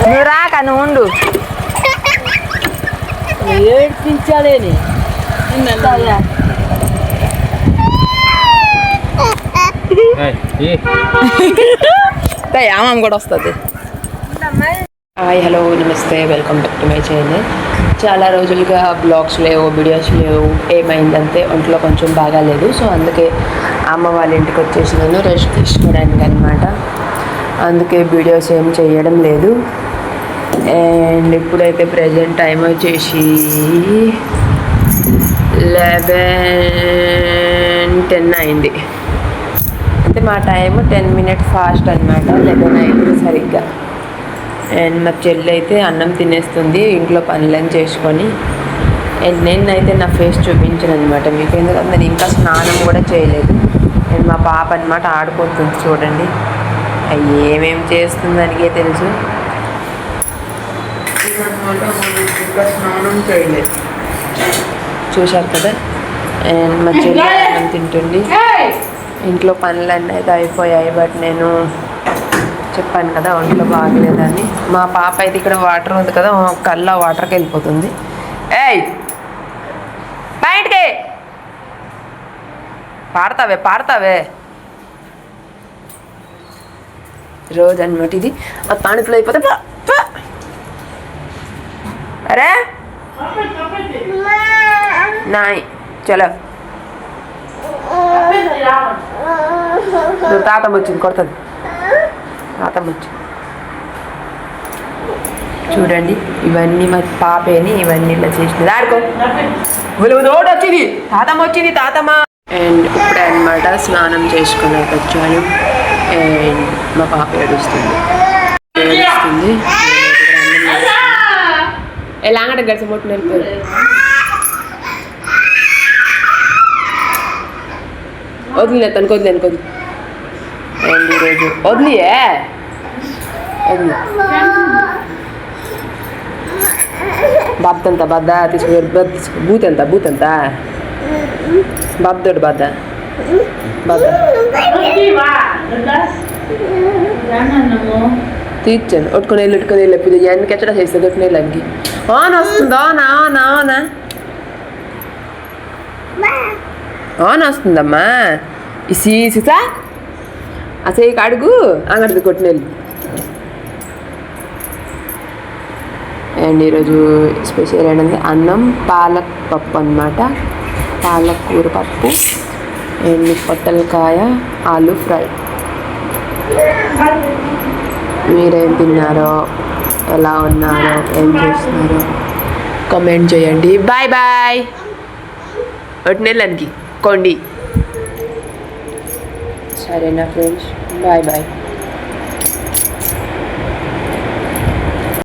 నువ్వు రాక నువ్వు ఉండు. ఏడ్పించాలేని యామం కూడా వస్తుంది. హాయ్ హలో నమస్తే, welcome back to my channel. చాలా రోజులుగా బ్లాగ్స్ లేవు, వీడియోస్ లేవు. ఏమైందంటే ఒంట్లో కొంచెం బాగాలేదు. సో అందుకే అమ్మ వాళ్ళ ఇంటికి వచ్చేసినాను రెస్ట్ తీసుకోవడానికి అనమాట. అందుకే వీడియోస్ ఏం చేయడం లేదు. అండ్ ఇప్పుడైతే ప్రజెంట్ టైం వచ్చేసి 11:10 అయింది. అంటే మా టైం 10 minutes ఫాస్ట్ అనమాట. 11 అయింది సరిగ్గా. అండ్ మా చెల్లి అయితే అన్నం తినేస్తుంది ఇంట్లో పనులను చేసుకొని. అండ్ నేనైతే నా ఫేస్ చూపించాను అనమాట మీకు, ఎందుకంటే నేను ఇంకా స్నానం కూడా చేయలేదు. అండ్ మా పాప అనమాట ఆడుకుంటుంది చూడండి. ఏమేమి చేస్తుందనికే తెలుసు. ఇంకా స్నానం చేయలేదు చూశారు కదా. అండ్ మా చెల్లి అన్నం తింటుంది. ఇంట్లో పనులన్నీ అయితే అయిపోయాయి. బట్ నేను చెప్పాను కదా ఒంట్లో బాగలేదని. మా పాప అయితే ఇక్కడ వాటర్ ఉంది కదా, కల్లా వాటర్కి వెళ్ళిపోతుంది. ఏయ్ బయటికి పాడతావే రోజు అనమాట ఇది. ఆ పాణిపులు అయిపోతే అరే నాయ్ చలో తాతమ్మ వచ్చింది కొడుతుంది. తాతమ్మ వచ్చింది చూడండి. ఇవన్నీ మా పాపేని ఇవన్నీ ఇలా చేసినది. ఆడుకో ఓటు వచ్చింది, తాతమ్మ వచ్చింది తాతమ్మ. అండ్ ఇప్పుడే అనమాట స్నానం చేసుకుని వచ్చాను. అండ్ మా పాప ఏడుస్తుంది. ఎలాగంటే గడిచి మొట్టు నేర్పారు. వదిలే తనకు వదిలే. అండ్ ఈరోజు వదిలియే బాబ్తంత బద్ద తీసుకో బూతెంత బాబ్దోడు బద్ద తీర్చాను. ఒట్టుకొని వెళ్ళి ఇప్పుడు ఎందుకు ఎచ్చడా చేస్తుంది ఒట్టుకుని వెళ్ళంకి ఆన్ వస్తుందా ఆన్ వస్తుందమ్మా. ఈ సీసా అసలు అడుగు అంగడిది కొట్టినెళ్ళి. అండ్ ఈరోజు స్పెషల్ ఏంటంటే అన్నం పాలక్ పప్పు అనమాట. పాలకూర పప్పు అండ్ పొట్టలకాయ ఆలు ఫ్రై. మీరేం తిన్నారో, ఎలా ఉన్నారో, ఏం చేస్తున్నారో కామెంట్ చేయండి. Bye bye. ఒట్టినెళ్ళనికి కొండి. సరేనా ఫ్రెండ్స్, బాయ్ బాయ్.